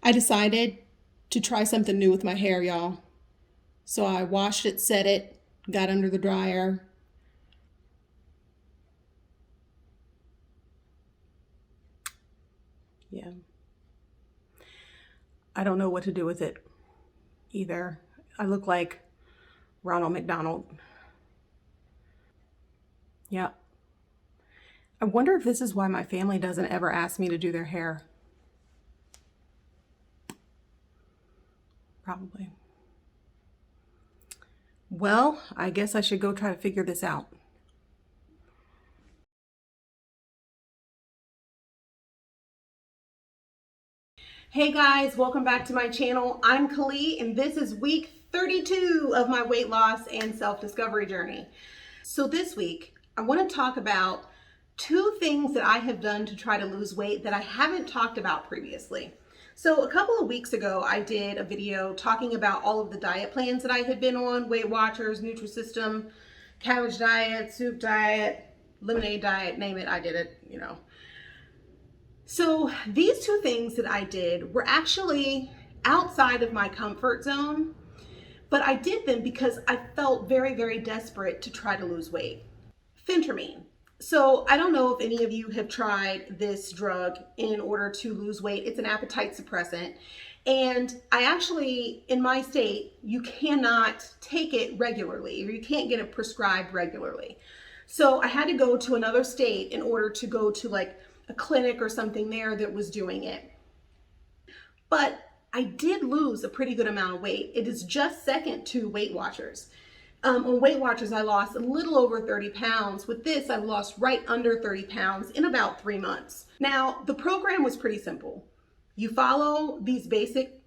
I decided to try something new with my hair, y'all. So I washed it, set it, got under the dryer. Yeah. I don't know what to do with it either. I look like Ronald McDonald. Yeah. I wonder if this is why my family doesn't ever ask me to do their hair. Probably. Well, I guess I should go try to figure this out. Hey guys, welcome back to my channel. I'm Kali and this is week 32 of my weight loss and self-discovery journey. So this week, I want to talk about 2 things that I have done to try to lose weight that I haven't talked about previously. So a couple of weeks ago, I did a video talking about all of the diet plans that I had been on: Weight Watchers, Nutrisystem, Cabbage Diet, Soup Diet, Lemonade Diet, name it, I did it, you know. So these 2 things that I did were actually outside of my comfort zone, but I did them because I felt very, very desperate to try to lose weight. Phentermine. So I don't know if any of you have tried this drug in order to lose weight. It's an appetite suppressant. And I actually, in my state, you cannot take it regularly, or you can't get it prescribed regularly. So I had to go to another state in order to go to like a clinic or something there that was doing it. But I did lose a pretty good amount of weight. It is just second to Weight Watchers. On Weight Watchers, I lost a little over 30 pounds. With this, I lost right under 30 pounds in about 3 months. Now, the program was pretty simple. You follow these basic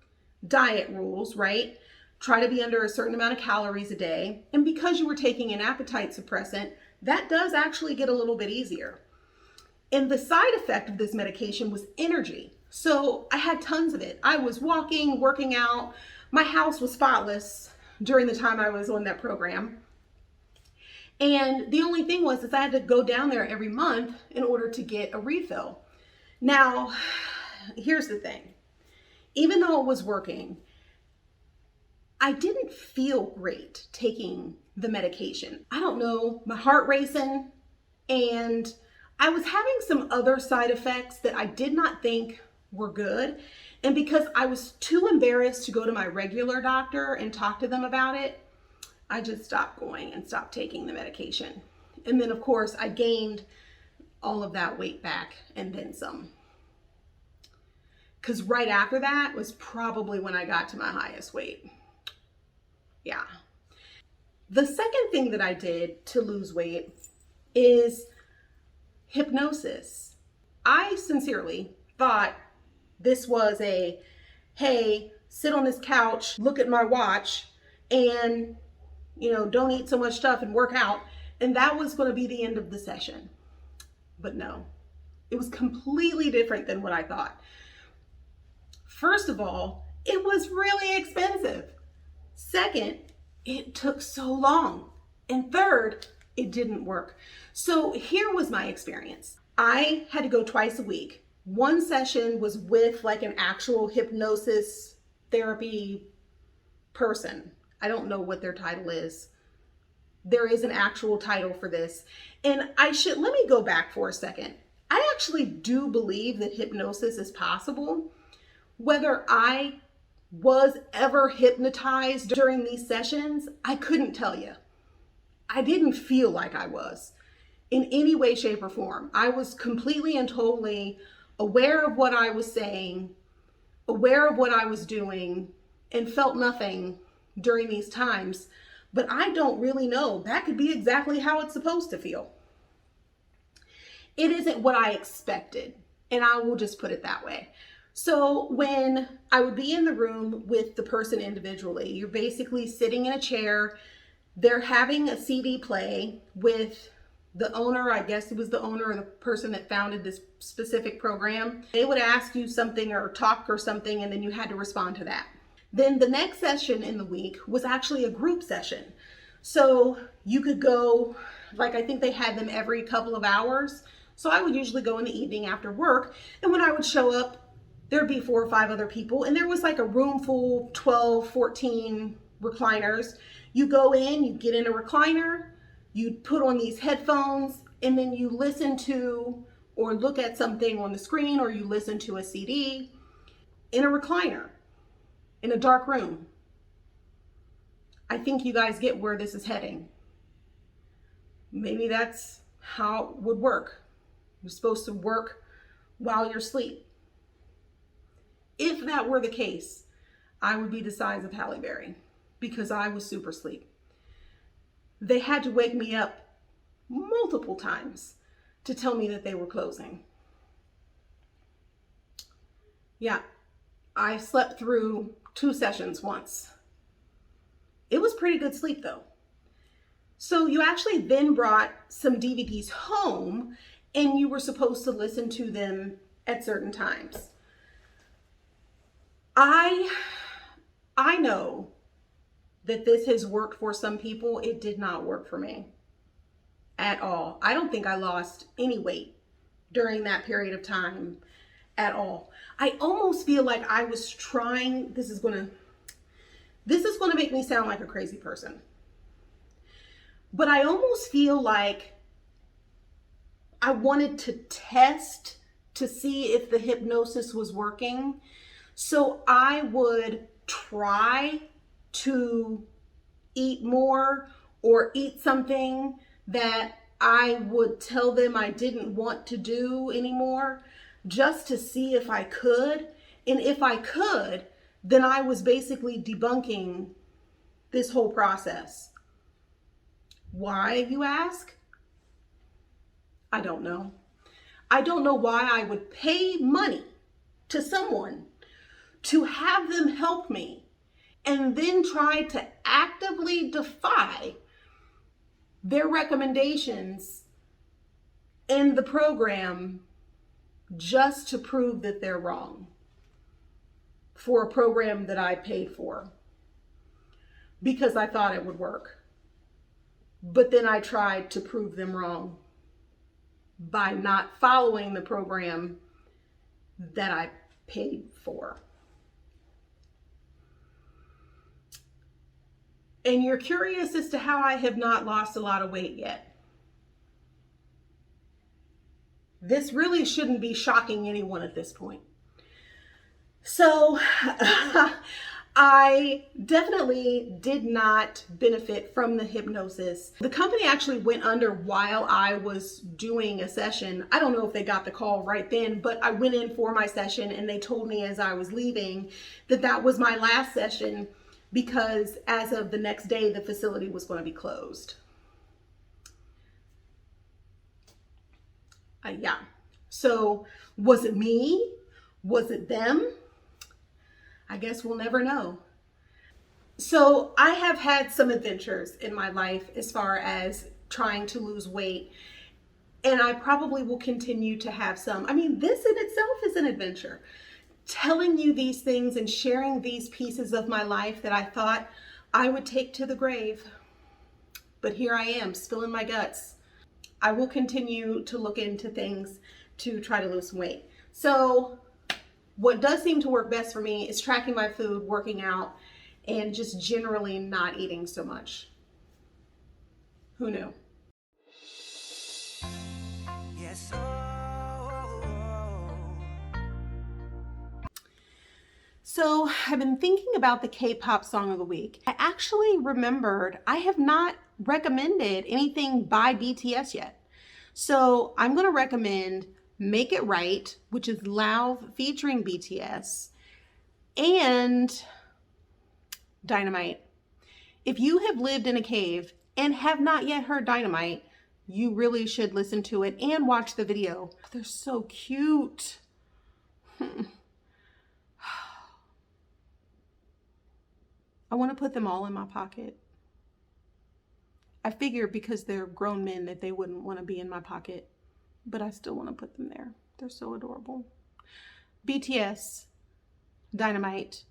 diet rules, right? Try to be under a certain amount of calories a day. And because you were taking an appetite suppressant, that does actually get a little bit easier. And the side effect of this medication was energy. So I had tons of it. I was walking, working out. My house was spotless during the time I was on that program. And the only thing was I had to go down there every month in order to get a refill. Now, here's the thing. Even though it was working, I didn't feel great taking the medication. I don't know, my heart racing, and I was having some other side effects that I did not think were good. And because I was too embarrassed to go to my regular doctor and talk to them about it, I just stopped going and stopped taking the medication. And then of course I gained all of that weight back and then some. Because right after that was probably when I got to my highest weight. Yeah. The second thing that I did to lose weight is hypnosis. I sincerely thought this was a, hey, sit on this couch, look at my watch, and, you know, don't eat so much stuff and work out. And that was going to be the end of the session. But no, it was completely different than what I thought. First of all, it was really expensive. Second, it took so long. And third, it didn't work. So here was my experience. I had to go twice a week. One session was with like an actual hypnosis therapy person. I don't know what their title is. There is an actual title for this. And let me go back for a second. I actually do believe that hypnosis is possible. Whether I was ever hypnotized during these sessions, I couldn't tell you. I didn't feel like I was in any way, shape, or form. I was completely and totally aware of what I was saying, aware of what I was doing, and felt nothing during these times. But I don't really know. That could be exactly how it's supposed to feel. It isn't what I expected, and I will just put it that way. So when I would be in the room with the person individually, you're basically sitting in a chair. They're having a CD play with the owner, I guess it was the owner or the person that founded this specific program. They would ask you something or talk or something, and then you had to respond to that. Then the next session in the week was actually a group session. So you could go, like I think they had them every couple of hours. So I would usually go in the evening after work, and when I would show up, there'd be 4 or 5 other people, and there was like a room full, 12, 14 recliners. You go in, you get in a recliner, you put on these headphones, and then you listen to or look at something on the screen, or you listen to a CD in a recliner in a dark room. I think you guys get where this is heading. Maybe that's how it would work. You're supposed to work while you're asleep. If that were the case, I would be the size of Halle Berry because I was super asleep. They had to wake me up multiple times to tell me that they were closing. Yeah, I slept through 2 sessions once. It was pretty good sleep though. So you actually then brought some DVDs home and you were supposed to listen to them at certain times. I know that this has worked for some people. It did not work for me at all. I don't think I lost any weight during that period of time at all. I almost feel like I was trying, this is gonna make me sound like a crazy person, but I almost feel like I wanted to test to see if the hypnosis was working. So I would try to eat more or eat something that I would tell them I didn't want to do anymore, just to see if I could. And if I could, then I was basically debunking this whole process. Why, you ask? I don't know. I don't know why I would pay money to someone to have them help me and then try to actively defy their recommendations in the program just to prove that they're wrong for a program that I paid for because I thought it would work. But then I tried to prove them wrong by not following the program that I paid for. And you're curious as to how I have not lost a lot of weight yet. This really shouldn't be shocking anyone at this point. So I definitely did not benefit from the hypnosis. The company actually went under while I was doing a session. I don't know if they got the call right then, but I went in for my session and they told me as I was leaving that that was my last session because as of the next day, the facility was going to be closed. Yeah. So was it me? Was it them? I guess we'll never know. So I have had some adventures in my life as far as trying to lose weight, and I probably will continue to have some. I mean, this in itself is an adventure. Telling you these things and sharing these pieces of my life that I thought I would take to the grave. But here I am, spilling my guts. I will continue to look into things to try to lose some weight. So what does seem to work best for me is tracking my food, working out, and just generally not eating so much. Who knew? Yes, So I've been thinking about the K-pop song of the week. I actually remembered I have not recommended anything by BTS yet. So I'm going to recommend Make It Right, which is Lauv featuring BTS, and Dynamite. If you have lived in a cave and have not yet heard Dynamite, you really should listen to it and watch the video. They're so cute. I want to put them all in my pocket. I figure because they're grown men that they wouldn't want to be in my pocket, but I still want to put them there. They're so adorable. BTS, Dynamite,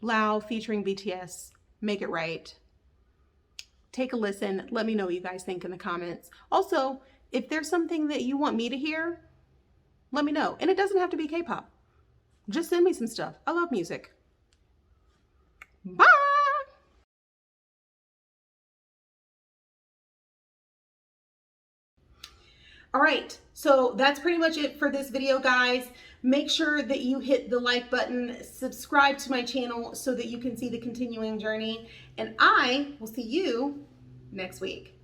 Lauv featuring BTS, Make It Right. Take a listen. Let me know what you guys think in the comments. Also, if there's something that you want me to hear, let me know. And it doesn't have to be K-pop. Just send me some stuff. I love music. Bye. All right, so that's pretty much it for this video, guys. Make sure that you hit the like button, subscribe to my channel so that you can see the continuing journey, and I will see you next week.